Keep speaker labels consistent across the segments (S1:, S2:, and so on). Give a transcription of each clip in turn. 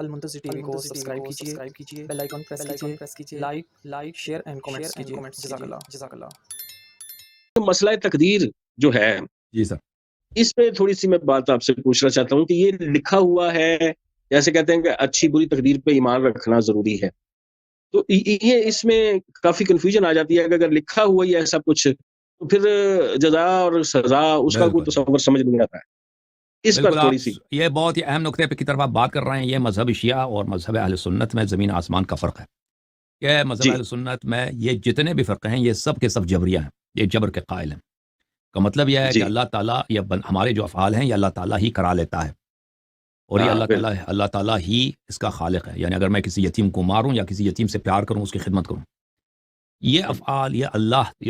S1: المنتظر T V کو subscribe کیجیے، bell icon press کیجیے، لائک شیئر اینڈ کمنٹس کیجیے۔ جزاک اللہ۔
S2: مسئلہ تقدیر جو ہے
S3: جی سر،
S2: اس پہ تھوڑی سی میں بات آپ سے پوچھنا چاہتا ہوں کہ یہ لکھا ہوا ہے، جیسے کہتے ہیں کہ اچھی بری تقدیر پہ ایمان رکھنا ضروری ہے، تو یہ اس میں کافی کنفیوژن آ جاتی ہے کہ اگر لکھا ہوا ہی ایسا کچھ تو پھر جزا اور سزا اس کا کوئی تصور سمجھ نہیں آتا ہے۔ اس پر
S3: بالکل
S2: تھوڑی
S3: آپ
S2: سی
S3: یہ بہت ہی اہم نقطے کی طرف آپ بات کر رہے ہیں۔ یہ مذہب شیعہ اور مذہب اہل سنت میں زمین آسمان کا فرق ہے۔ کہ مذہب
S2: جی
S3: اہل سنت میں یہ جتنے بھی فرقے ہیں یہ سب کے سب جبریہ ہیں، یہ جبر کے قائل ہیں۔ کا مطلب یہ ہے
S2: جی
S3: کہ اللہ تعالیٰ ہمارے جو افعال ہیں یہ اللہ تعالیٰ ہی کرا لیتا ہے، اور یہ
S2: بالکل
S3: اللہ تعالیٰ ہی اس کا خالق ہے۔ یعنی اگر میں کسی یتیم کو ماروں یا کسی یتیم سے پیار کروں، اس کی خدمت کروں، یہ افعال یہ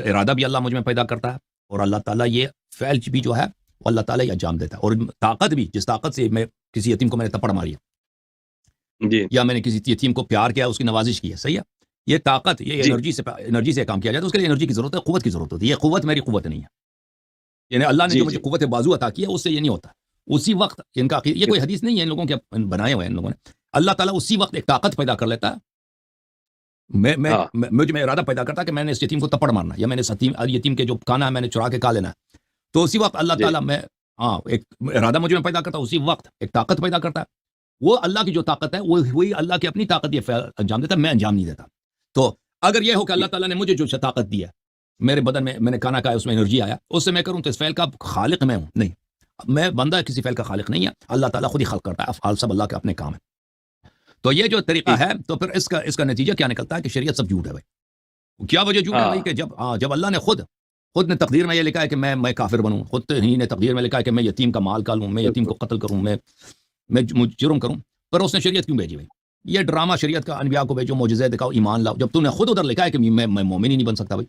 S3: ارادہ بھی اللہ مجھ میں پیدا کرتا ہے، اور اللہ تعالیٰ یہ فعل بھی جو ہے وہ اللہ تعالیٰ ہی انجام دیتا ہے۔ اور طاقت بھی، جس طاقت سے میں کسی یتیم کو میں نے تپڑ ماری ہے
S2: جی
S3: یا میں نے کسی یتیم کو پیار کیا، اس کی نوازش کی ہے، صحیح ہے، یہ طاقت، یہ
S2: جی
S3: انرجی سے کام کیا جاتا ہے۔ اس کے لیے انرجی کی ضرورت ہے، قوت کی ضرورت ہوتی ہے۔ یہ قوت میری قوت نہیں ہے، یعنی اللہ نے
S2: جی
S3: جو مجھے قوت بازو عطا کی ہے اس سے یہ نہیں ہوتا۔ اسی وقت ان کا یہ کوئی حدیث نہیں ہے ان لوگوں کے بنائے ہوئے ہیں ان لوگوں نے۔ اللہ تعالیٰ اسی وقت ایک طاقت پیدا کر لیتا ہے، مجھ میں ارادہ پیدا کرتا ہے کہ میں نے اس یتیم کو تپڑ مارنا، یا میں نے یتیم کے جو کھانا ہے میں نے چرا کے کھا لینا ہے، تو اسی وقت اللہ تعالیٰ میں ایک ارادہ مجھ میں پیدا کرتا ہے، اسی وقت ایک طاقت پیدا کرتا ہے۔ وہ اللہ کی جو طاقت ہے وہی اللہ کی اپنی طاقت یہ فعل انجام دیتا ہے، میں انجام نہیں دیتا۔ تو اگر یہ ہو کہ اللہ تعالیٰ نے مجھے جو طاقت دی ہے، میرے بدن میں نے کھانا کھایا، اس میں انرجی آیا، اس سے میں کروں تو اس فعل کا خالق میں ہوں نہیں، میں بندہ کسی فعل کا خالق نہیں ہے، اللہ تعالیٰ خود ہی خلق کرتا ہے، افعال سب اللہ کے اپنے کام ہیں۔ تو یہ جو طریقہ ہے، تو پھر اس کا نتیجہ کیا نکلتا ہے کہ شریعت سب جھوٹ ہے بھائی۔ کیا وجہ جھوٹ ہے بھائی؟ کہ جب اللہ نے خود نے تقدیر میں یہ لکھا ہے کہ میں کافر بنوں، خود ہی نے تقدیر میں لکھا ہے کہ میں یتیم کا مال کا لوں، میں یتیم کو قتل کروں، میں جرم کروں، پر اس نے شریعت کیوں بھیجی بھائی؟ یہ ڈرامہ شریعت کا، انبیاء کو بھیجو، معجزے دکھاؤ، ایمان لاؤ، جب تو نے خود ادھر لکھا ہے کہ میں مومن ہی نہیں بن سکتا بھائی،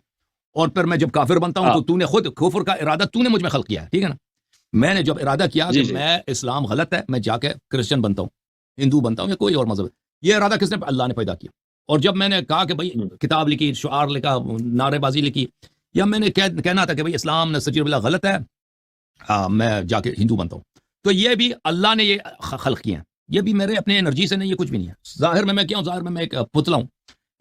S3: اور پھر میں جب کافر بنتا ہوں تو نے خود کفر کا ارادہ تو نے مجھ میں خلق کیا ہے، ٹھیک ہے نا؟ میں نے جب ارادہ کیا کہ میں اسلام غلط ہے، میں جا کے کرسچن بنتا ہوں، ہندو بنتا ہوں، یا کوئی اور مذہب، یہ ارادہ کس نے؟ اللہ نے پیدا کیا۔ اور جب میں نے کہا کہ بھائی کتاب لکھی، شعار لکھا، نعرے بازی لکھی، یا میں نے کہنا تھا کہ بھائی اسلام نے سچی باللہ غلط ہے، میں جا کے ہندو بنتا ہوں، تو یہ بھی اللہ نے یہ خلق کیا ہے، یہ بھی میرے اپنے انرجی سے نہیں، یہ کچھ بھی نہیں ہے۔ ظاہر میں کیا ہوں؟ ظاہر میں ایک پتلا ہوں،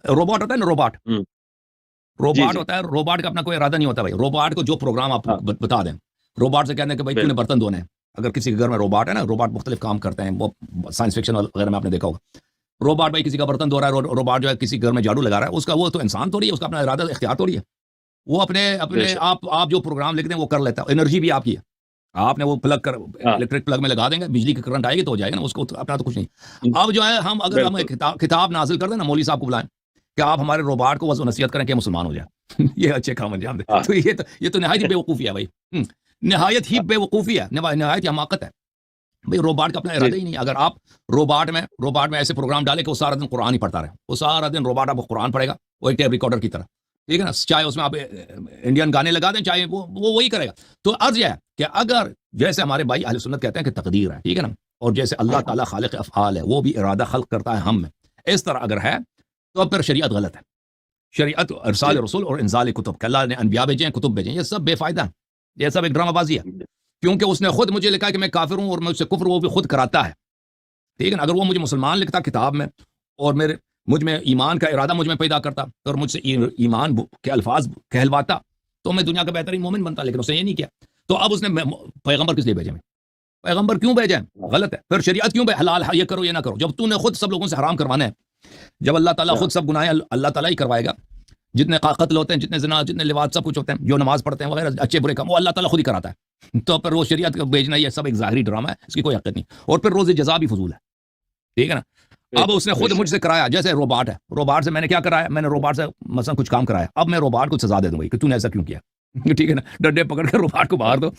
S3: روبوٹ ہوتا ہے نا، روبوٹ ہوتا ہے، روبوٹ کا اپنا کوئی ارادہ نہیں ہوتا بھائی۔ روبوٹ کو جو پروگرام آپ بتا دیں، روبوٹ سے کہتے ہیں کہ بھائی تو نے برتن دھونے ہیں۔ اگر کسی کے گھر میں روبوٹ ہے نا، روبوٹ مختلف کام کرتے ہیں، وہ سائنس فکشن وغیرہ میں آپ نے دیکھا ہوگا، روبوٹ بھائی کسی کا برتن دھو رہا ہے، روبوٹ جو ہے کسی گھر میں جھاڑو لگا رہا ہے، اس کا وہ تو انسان تھوڑی ہے، اس کا اپنا ارادہ اختیار تھوڑی ہے، وہ اپنے آپ جو پروگرام لکھتے ہیں وہ کر لیتا ہے۔ انرجی بھی آپ کی ہے، آپ نے وہ پلگ کر الیکٹرک پلگ میں لگا دیں گے، بجلی کی کرنٹ آئے گی تو ہو جائے گا نا، اس کو اپنا تو کچھ نہیں۔ اب جو ہے اگر ہم کتاب نازل کر دیں نا، مولوی صاحب کو بلائیں کہ آپ ہمارے روبوٹ کو وضع نصیحت کریں کہ مسلمان ہو جائے، یہ اچھے کام انجام دیں، تو یہ تو نہایت ہی بے وقوفی ہے بھائی، نہایت ہی بے وقوفی ہے، نہایت ہی حماقت ہے بھائی۔ روبوٹ کا اپنا ارادہ ہی نہیں۔ اگر آپ روبوٹ میں ایسے پروگرام ڈالے کہ وہ سارا دن قرآن ہی پڑھتا رہے، وہ سارا دن روبوٹ آپ کو قرآن پڑھے گا، وہ ایک ٹیپ ریکارڈر کی طرح، ٹھیک ہے نا، چاہے اس میں آپ انڈین گانے لگا دیں، چاہے وہ وہی کرے گا۔ تو عرض یہ ہے کہ اگر جیسے ہمارے بھائی اہل سنت کہتے ہیں کہ تقدیر ہے، ٹھیک ہے نا، اور جیسے اللہ تعالیٰ خالق افعال ہے، وہ بھی ارادہ خلق کرتا ہے ہم میں، اس طرح اگر ہے تو پھر شریعت غلط ہے۔ شریعت ارسال رسول اور انزال کتب، کہ اللہ نے انبیاء بھیجے ہیں، کتب بھیجے ہیں، یہ سب بے فائدہ ہے، یہ سب ایک ڈرامہ بازی ہے، کیونکہ اس نے خود مجھے لکھا ہے کہ میں کافر ہوں، اور مجھ سے کفر وہ بھی خود کراتا ہے، ٹھیک ہے نا۔ اگر وہ مجھے مسلمان لکھتا کتاب میں، اور مجھ میں ایمان کا ارادہ مجھ میں پیدا کرتا، اور مجھ سے ایمان کے الفاظ کہلواتا، تو میں دنیا کا بہترین مومن بنتا، لیکن اس نے یہ نہیں کیا۔ تو اب اس نے پیغمبر کس لیے بھیجے؟ پیغمبر کیوں بھیجے؟ غلط ہے۔ پھر شریعت کیوں حلال یہ کرو یہ نہ کرو؟ جب تو نے خود سب لوگوں سے حرام کروانا ہے، جب اللہ تعالیٰ خود سب گناہ اللہ تعالیٰ ہی کروائے گا، جتنے قتل ہوتے ہیں، جتنے زنا، جتنے لواط، سب کچھ ہوتے ہیں، جو نماز پڑھتے ہیں وغیرہ، اچھے برے کام، وہ اللہ تعالیٰ خود ہی کراتا ہے، تو پھر وہ شریعت کو بھیجنا یہ سب ایک ظاہری ڈرامہ ہے، اس کی کوئی حقیقت نہیں، اور پھر روز جزا بھی فضول ہے، ٹھیک ہے نا۔ اب اس نے خود مجھ سے کرایا، جیسے روبوٹ ہے، روبوٹ سے میں نے کیا کرایا؟ میں نے روبوٹ سے مثلا کچھ کام کرایا، اب میں روبوٹ کو سزا دے دوں بھائی کہ تو نے ایسا کیوں کیا، ٹھیک ہے نا، ڈنڈے پکڑ کے روبوٹ کو باہر دو،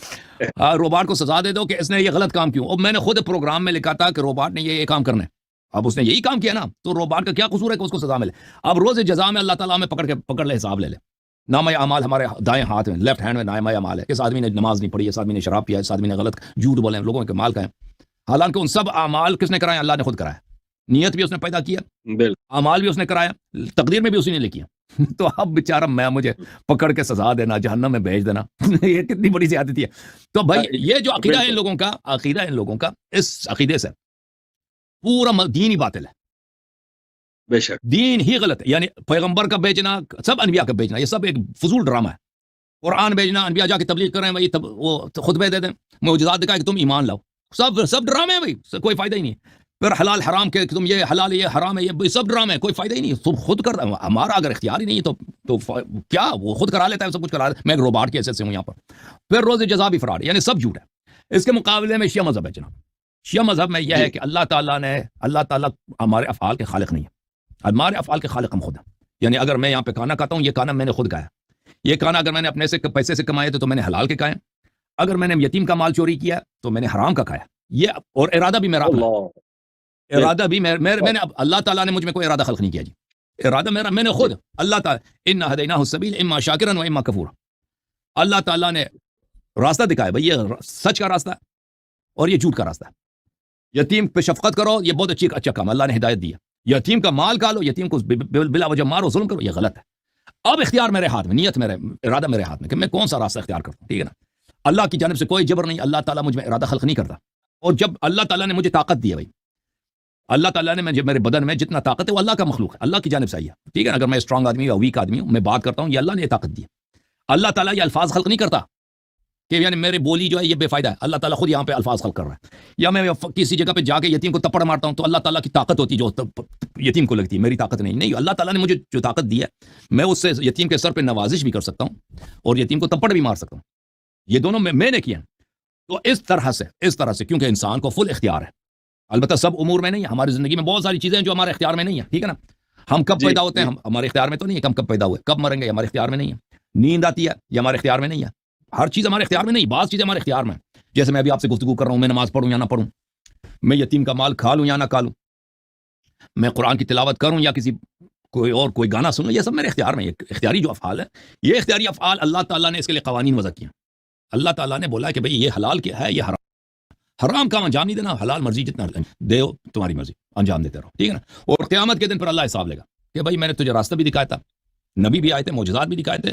S3: روبوٹ کو سزا دے دو کہ اس نے یہ غلط کام کیوں۔ اب میں نے خود پروگرام میں لکھا تھا کہ روبوٹ نے یہ کام کرنا ہے، اب اس نے یہی کام کیا نا، تو روبوٹ کا کیا قصور ہے کہ اس کو سزا ملے؟ اب روز جزا میں اللہ تعالیٰ میں پکڑ لے، حساب لے لے۔ نامہ اعمال ہمارے دائیں ہاتھ میں، لیفٹ ہینڈ میں نامہ اعمال ہے، اس آدمی نے نماز نہیں پڑھی، اس آدمی نے شراب پیا، اس آدمی نے غلط جھوٹ بولے، لوگوں کے مال کھائے، حالانکہ ان سب اعمال کس نے کرائے؟ اللہ نے خود کرایا، نیت بھی اس نے پیدا کیا، اعمال بھی اس نے کرایا، تقدیر میں بھی اسی نے لکھی ہے۔ تو اب بیچارہ مجھے پکڑ کے سزا دینا، جہنم میں بھیج دینا، یہ کتنی بڑی زیادتی ہے۔ تو بھائی یہ جو عقیدہ ہے ان لوگوں کا، اس عقیدے سے پورا دین ہی باطل ہے،
S2: بے شک
S3: دین ہی غلط ہے. یعنی پیغمبر کا بیچنا، سب انبیاء کا بیچنا، یہ سب ایک فضول ڈرامہ ہے. قرآن بھیجنا، انبیاء جا کے تبلیغ کر رہے ہیں بھائی، وہ خطبے دے دیں، معجزات دکھائے کہ تم ایمان لاؤ، سب ڈرامے ہیں بھائی، کوئی فائدہ ہی نہیں. پھر حلال حرام کے تم یہ حلال ہے یہ حرام ہے، یہ سب ڈرامے ہیں، کوئی فائدہ ہی نہیں. تم خود کر، ہمارا اگر اختیار ہی نہیں ہے تو کیا وہ خود کرا لیتا ہے، سب کچھ کرا لیتا ہے. میں ایک روباٹ کے حیثیت سے ہوں یہاں پر. پھر روز جزا بھی فراڈ، یعنی سب جھوٹ ہے. اس کے مقابلے میں شیعہ مذہب ہے جناب. شیعہ مذہب میں یہ ہے کہ اللہ تعالیٰ ہمارے افعال کے خالق نہیں ہے، ہمارے افعال کے خالق ہم خود ہیں. یعنی اگر میں یہاں پہ کھانا کھاتا ہوں، یہ کھانا میں نے خود کھایا. یہ کھانا اگر میں نے اپنے سے پیسے سے کمایا تو میں نے حلال کے کھایا. اگر میں نے یتیم کا مال چوری کیا تو میں نے حرام کا کھایا. یہ اور ارادہ بھی میرا اپنا، ارادہ بھی میں نے اللہ تعالیٰ نے مجھ میں کوئی ارادہ خلق نہیں کیا جی. ارادہ میرا، میں نے خود، اللہ تعالیٰ انا ہدیناہ السبیل اما شاکرا و اما کفورا، اللہ تعالیٰ نے راستہ دکھایا بھائی، یہ سچ کا راستہ ہے اور یہ جھوٹ کا راستہ ہے. یتیم پہ شفقت کرو، یہ بہت اچھا کام، اللہ نے ہدایت دی ہے. یتیم کا مال کھا لو، یتیم کو بلا وجہ مارو، ظلم کرو، یہ غلط ہے. اب اختیار میرے ہاتھ میں، نیت میرے، ارادہ میرے ہاتھ میں کہ میں کون سا راستہ اختیار کرتا ہوں. ٹھیک ہے نا. اللہ کی جانب سے کوئی جبر نہیں، اللہ تعالیٰ مجھ میں ارادہ خلق نہیں کرتا. اور جب اللہ تعالیٰ نے مجھے طاقت دی ہے بھائی، اللہ تعالیٰ نے میرے بدن میں جتنا طاقت ہے وہ اللہ کا مخلوق ہے، اللہ کی جانب سے آئی ہے. ٹھیک ہے نا. اگر میں اسٹرانگ آدمی یا ویک آدمی ہوں، میں بات کرتا ہوں، یہ اللہ نے یہ طاقت دی ہے. اللہ تعالیٰ یہ الفاظ خلق نہیں کرتا کہ یعنی میرے بولی جو ہے یہ بے فائدہ ہے. اللہ تعالیٰ خود یہاں پہ الفاظ خلق کر رہا ہے. یا میں کسی جگہ پہ جا کے یتیم کو تپڑ مارتا ہوں تو اللہ تعالیٰ کی طاقت ہوتی جو یتیم کو لگتی ہے، میری طاقت نہیں. اللہ تعالیٰ نے مجھے جو طاقت دی ہے، میں اس سے یتیم کے سر پہ نوازش بھی کر سکتا ہوں اور یتیم کو تپڑ بھی مار سکتا ہوں. یہ دونوں میں نے کیا. تو اس طرح سے کیونکہ انسان کو فل اختیار ہے. البتہ سب امور میں نہیں ہے، ہماری زندگی میں بہت ساری چیزیں جو ہمارے اختیار میں نہیں ہیں. ٹھیک ہے نا. ہم کب پیدا ہوتے ہیں، ہمارے اختیار میں تو نہیں ہے. ہم کب پیدا ہوئے، کب مریں گے، ہمارے اختیار میں نہیں ہے. نیند آتی ہے، یہ ہمارے اختیار میں نہیں ہے. ہر چیز ہمارے اختیار میں نہیں، بعض چیزیں ہمارے اختیار میں. جیسے میں ابھی آپ سے گفتگو کر رہا ہوں، میں نماز پڑھوں یا نہ پڑھوں، میں یتیم کا مال کھا لوں یا نہ کھا لوں، میں قرآن کی تلاوت کروں یا کوئی گانا سنوں، یہ سب میرے اختیار میں. یہ اختیاری جو افعال ہے، یہ اختیاری افعال اللہ تعالیٰ نے اس کے لیے قوانین وضع کیے. اللہ تعالیٰ نے بولا کہ بھئی یہ حلال کیا ہے، یہ حرام کا انجام نہیں دینا، حلال مرضی جتنا دے تمہاری مرضی انجام دیتے رہو. ٹھیک ہے نا. اور قیامت کے دن پر اللہ حساب لے گا کہ بھئی میں نے تجھے راستہ بھی دکھایا تھا، نبی بھی آئے تھے، معجزات بھی دکھائے تھے،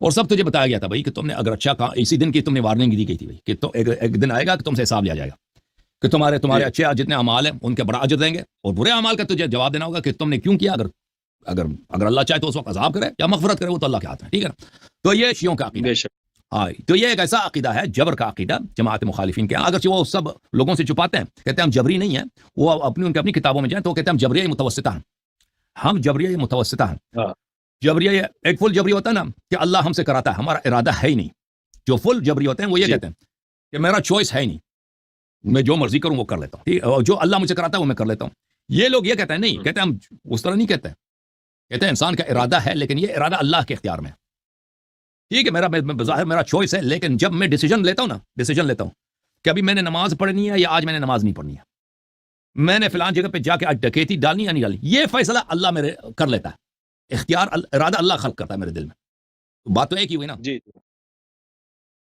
S3: اور سب تجھے بتایا گیا تھا بھائی کہ تم نے اگر اچھا کہا، اسی دن کی تم نے وارننگ دی گئی تھی بھائی کہ تو ایک دن آئے گا کہ تم سے حساب لیا جائے گا، کہ تمہارے اچھے جتنے اعمال ہیں ان کے بڑا اجر دیں گے، اور برے اعمال کا تجھے جواب دینا ہوگا کہ تم نے کیوں کیا. اگر اللہ چاہے تو اس وقت عذاب کرے یا مغفرت کرے، وہ تو اللہ کے ہاتھ میں. ٹھیک ہے نا. تو یہ شیعوں کا عقیدہ ہے. ہاں، تو یہ ایک ایسا عقیدہ ہے، جبر کا عقیدہ جماعت مخالفین کے. اگرچہ وہ سب لوگوں سے چھپاتے ہیں، کہتے ہیں ہم جبری نہیں ہیں، وہ اپنی کتابوں میں جائیں تو کہتے ہیں ہم جبریہ متوسطہ ہیں. ہم جبریہ متوسطہ ہیں. جبریہ ایک فل جبری ہوتا ہے نا کہ اللہ ہم سے کراتا ہے، ہمارا ارادہ ہے ہی نہیں. جو فل جبری ہوتے ہیں وہ یہ کہتے ہیں کہ میرا چوائس ہے ہی نہیں، میں جو مرضی کروں وہ کر لیتا ہوں، اور جو اللہ مجھے کراتا ہے وہ میں کر لیتا ہوں. یہ لوگ یہ کہتے ہیں نہیں، کہتے ہیں ہم اس طرح نہیں کہتے ہیں، کہتے ہیں انسان کا ارادہ ہے لیکن یہ ارادہ اللہ کے اختیار میں ہے. ٹھیک ہے، میرا بظاہر میرا چوائس ہے، لیکن جب میں ڈیسیجن لیتا ہوں کہ ابھی میں نے نماز پڑھنی ہے یا آج میں نے نماز نہیں پڑھنی ہے، میں نے فلان جگہ پہ جا کے آج ڈکیتی ڈالنی یا نہیں ڈالنی، یہ فیصلہ اللہ میرے کر لیتا ہے. اختیار ارادہ اللہ خلق کرتا ہے میرے دل میں. بات تو ایک ہی ہوئی نا.
S2: جی